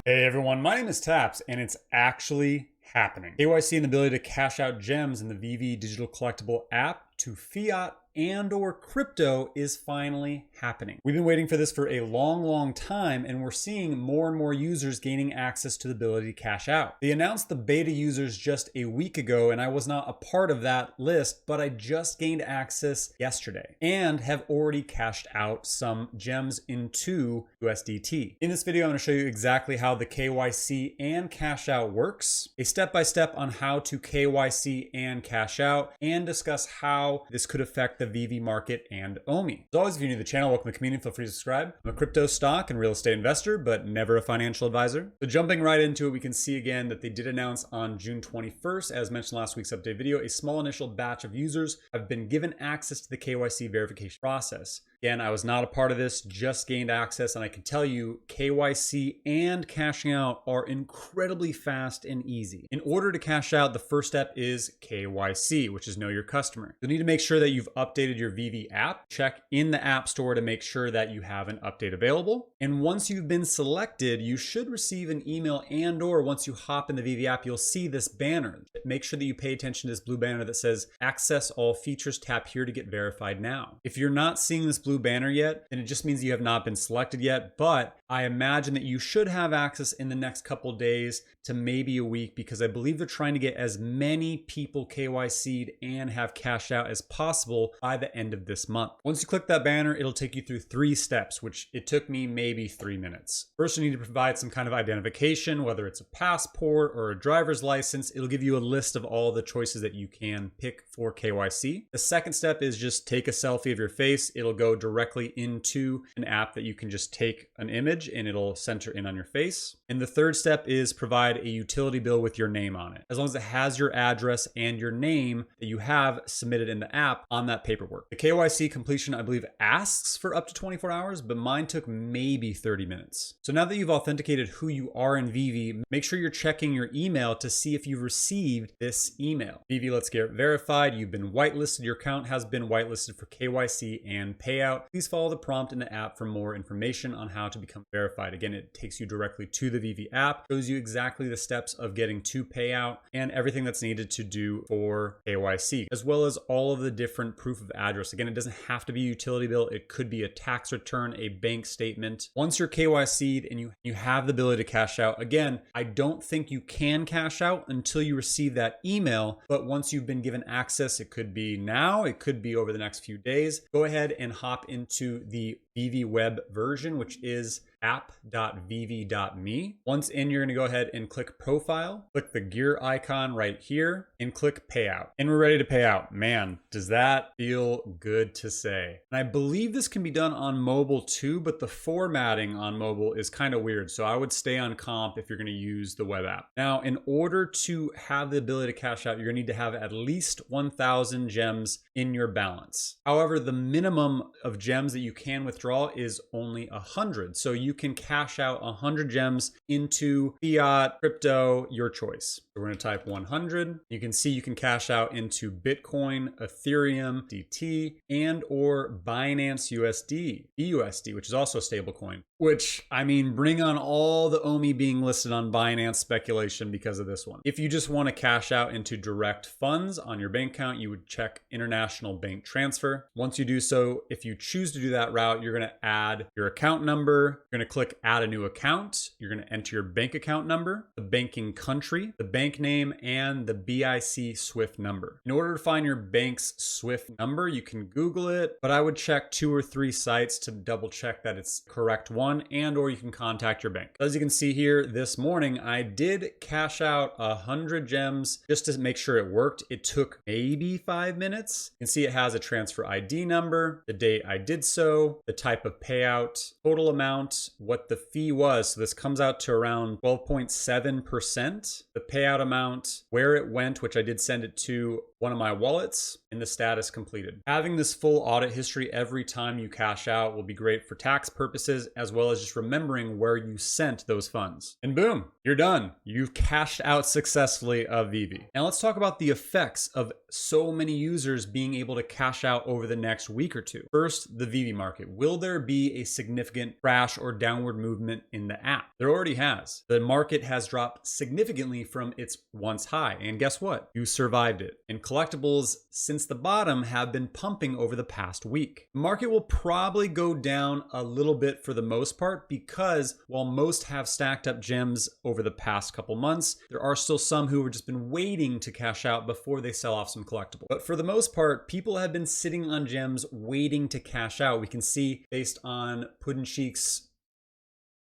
Hey everyone, my name is Taps, and it's actually happening. KYC and the ability to cash out gems in the Veve digital collectible app to fiat and/or crypto is finally happening. We've been waiting for this for a long time, and we're seeing more and more users gaining access to the ability to cash out. They announced the beta users just a week ago, and I was not a part of that list, but I just gained access yesterday and have already cashed out some gems into USDT. In this video, I'm going to show you exactly how the KYC and cash out works, a step-by-step on how to KYC and cash out, and discuss how this could affect the Veve market and OMI. As always, if you're new to the channel, welcome to the community, feel free to subscribe. I'm a crypto stock and real estate investor, but never a financial advisor. So jumping right into it, we can see again that they did announce on June 21st, as mentioned last week's update video, a small initial batch of users have been given access to the KYC verification process. Again, I was not a part of this, just gained access, and I can tell you KYC and cashing out are incredibly fast and easy. In order to cash out, the first step is KYC, which is know your customer. You'll need to make sure that you've updated your Veve app. Check in the app store to make sure that you have an update available. And once you've been selected, you should receive an email, and/or once you hop in the Veve app, you'll see this banner. Make sure that you pay attention to this blue banner that says access all features, tap here to get verified now. If you're not seeing this blue banner yet, then it just means you have not been selected yet, but I imagine that you should have access in the next couple days to maybe a week, because I believe they're trying to get as many people KYC'd and have cashed out as possible by the end of this month. Once you click that banner, it'll take you through 3 steps, which it took me maybe 3 minutes. First, you need to provide some kind of identification, whether it's a passport or a driver's license. It'll give you a list of all the choices that you can pick for KYC. The second step is just take a selfie of your face. It'll go directly into an app that you can just take an image and it'll center in on your face. And the third step is provide a utility bill with your name on it, as long as it has your address and your name that you have submitted in the app on that paperwork. The KYC completion, I believe, asks for up to 24 hours, but mine took maybe 30 minutes. So now that you've authenticated who you are in Veve, make sure you're checking your email to see if you've received this email. Veve, let's get verified. You've been whitelisted. Your account has been whitelisted for KYC and payout. Please follow the prompt in the app for more information on how to become verified. Again, it takes you directly to the Veve app, shows you exactly the steps of getting to payout and everything that's needed to do for KYC, as well as all of the different proof of address. Again, it doesn't have to be a utility bill. It could be a tax return, a bank statement. Once you're KYC'd and you have the ability to cash out, again, I don't think you can cash out until you receive that email, but once you've been given access, it could be now, it could be over the next few days, go ahead and hop into the Veve web version, which is app.veve.me. Once in, you're going to go ahead and click profile, click the gear icon right here, and click payout. And we're ready to pay out. Man, does that feel good to say. And I believe this can be done on mobile too, but the formatting on mobile is kind of weird. So I would stay on comp if you're going to use the web app. Now, in order to have the ability to cash out, you're going to need to have at least 1,000 gems in your balance. However, the minimum of gems that you can withdraw is only 100. So you can cash out 100 gems into fiat, crypto, your choice. So we're going to type 100. You can see you can cash out into Bitcoin, Ethereum, DT, and or Binance USD, BUSD, which is also a stable coin. Which, I mean, bring on all the OMI being listed on Binance speculation because of this one. If you just want to cash out into direct funds on your bank account, you would check international bank transfer. Once you do so, if you choose to do that route, you're going to add your account number. You're going to click add a new account. You're going to enter your bank account number, the banking country, the bank name, and the BIC SWIFT number. In order to find your bank's SWIFT number, you can Google it, but I would check 2 or 3 sites to double check that it's the correct one, and or you can contact your bank. As you can see here, this morning, I did cash out 100 gems just to make sure it worked. It took maybe 5 minutes. You can see it has a transfer ID number, the date I did so, the type of payout, total amount, what the fee was. So this comes out to around 12.7%. The payout out amount, where it went, which I did send it to one of my wallets, and the status completed. Having this full audit history every time you cash out will be great for tax purposes, as well as just remembering where you sent those funds. And boom, you're done. You've cashed out successfully of Veve. Now let's talk about the effects of so many users being able to cash out over the next week or two. First, the Veve market. Will there be a significant crash or downward movement in the app? There already has. The market has dropped significantly from its once high. And guess what? You survived it. And collectibles since the bottom have been pumping over the past week. The market will probably go down a little bit for the most part because while most have stacked up gems over the past couple months, there are still some who have just been waiting to cash out before they sell off some collectibles. But for the most part, people have been sitting on gems waiting to cash out. We can see based on Puddincheek's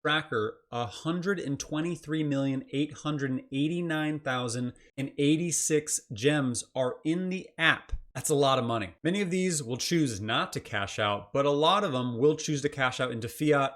tracker, 123,889,086 gems are in the app. That's a lot of money. Many of these will choose not to cash out, but a lot of them will choose to cash out into fiat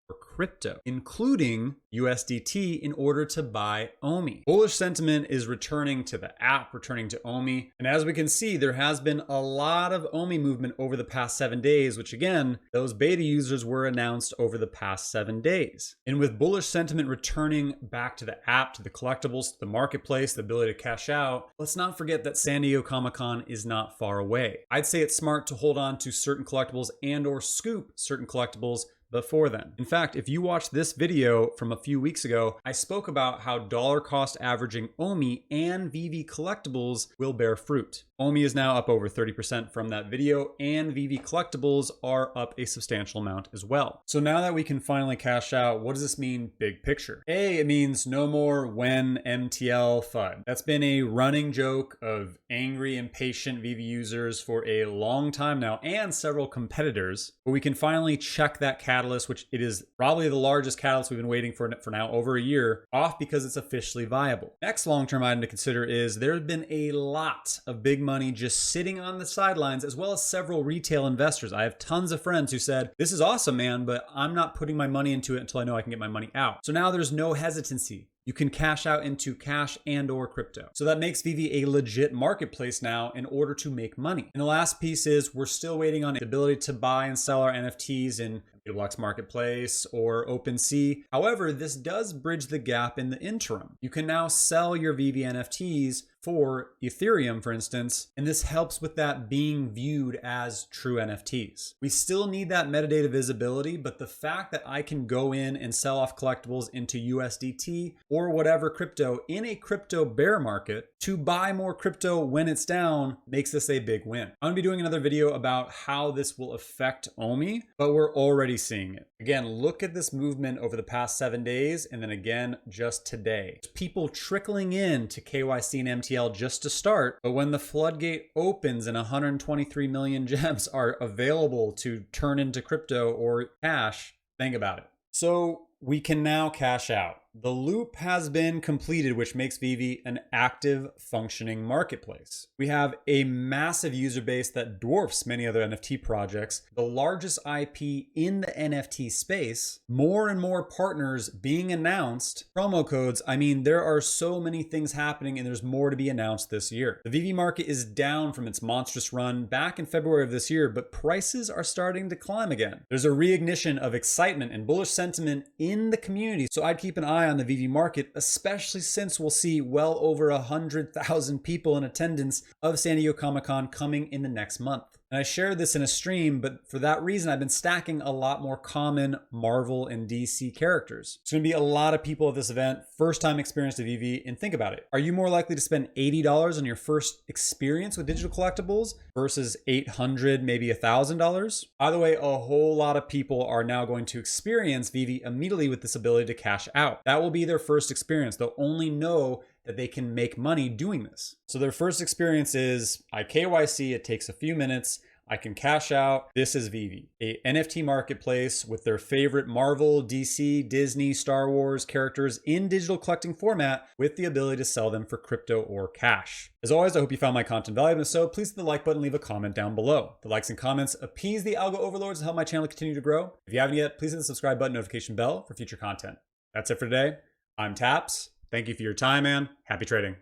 or crypto, including USDT, in order to buy OMI. Bullish sentiment is returning to the app, returning to OMI. And as we can see, there has been a lot of OMI movement over the past 7 days, which again, those beta users were announced over the past 7 days. And with bullish sentiment returning back to the app, to the collectibles, to the marketplace, the ability to cash out, let's not forget that San Diego Comic-Con is not far away. I'd say it's smart to hold on to certain collectibles and or scoop certain collectibles before then. In fact, if you watched this video from a few weeks ago, I spoke about how dollar cost averaging OMI and Veve collectibles will bear fruit. OMI is now up over 30% from that video, and Veve collectibles are up a substantial amount as well. So now that we can finally cash out, what does this mean big picture? A, it means no more when MTL FUD. That's been a running joke of angry, impatient Veve users for a long time now, and several competitors, but we can finally check that catalyst, which it is probably the largest catalyst we've been waiting for now over a year, off because it's officially viable. Next long-term item to consider is there's been a lot of big money just sitting on the sidelines, as well as several retail investors. I have tons of friends who said, this is awesome, man, but I'm not putting my money into it until I know I can get my money out. So now there's no hesitancy. You can cash out into cash and or crypto. So that makes Veve a legit marketplace now in order to make money. And the last piece is we're still waiting on the ability to buy and sell our NFTs in Roblox Marketplace or OpenSea. However, this does bridge the gap in the interim. You can now sell your Veve NFTs for Ethereum, for instance, and this helps with that being viewed as true NFTs. We still need that metadata visibility, but the fact that I can go in and sell off collectibles into USDT or whatever crypto in a crypto bear market to buy more crypto when it's down makes this a big win. I'm gonna be doing another video about how this will affect OMI, but we're already seeing it. Again, look at this movement over the past 7 days, and then again just today. People trickling in to KYC and MTL just to start, but when the floodgate opens and 123 million gems are available to turn into crypto or cash, think about it. So we can now cash out. The loop has been completed, which makes Veve an active, functioning marketplace. We have a massive user base that dwarfs many other NFT projects, the largest IP in the NFT space, more and more partners being announced, promo codes. I mean, there are so many things happening and there's more to be announced this year. The Veve market is down from its monstrous run back in February of this year, but prices are starting to climb again. There's a reignition of excitement and bullish sentiment in the community, so I'd keep an eye on the Veve market, especially since we'll see well over 100,000 people in attendance of San Diego Comic-Con coming in the next month. And I shared this in a stream, but for that reason, I've been stacking a lot more common Marvel and DC characters. It's gonna be a lot of people at this event, first time experience to Veve, and think about it. Are you more likely to spend $80 on your first experience with digital collectibles versus $800, maybe $1,000? Either way, a whole lot of people are now going to experience Veve immediately with this ability to cash out. That will be their first experience. They'll only know that they can make money doing this. So their first experience is, I KYC, it takes a few minutes, I can cash out. This is Veve, a NFT marketplace with their favorite Marvel, DC, Disney, Star Wars characters in digital collecting format with the ability to sell them for crypto or cash. As always, I hope you found my content valuable. If so, please hit the like button, leave a comment down below. The likes and comments appease the algo overlords and help my channel continue to grow. If you haven't yet, please hit the subscribe button, notification bell for future content. That's it for today. I'm Taps. Thank you for your time, man. Happy trading.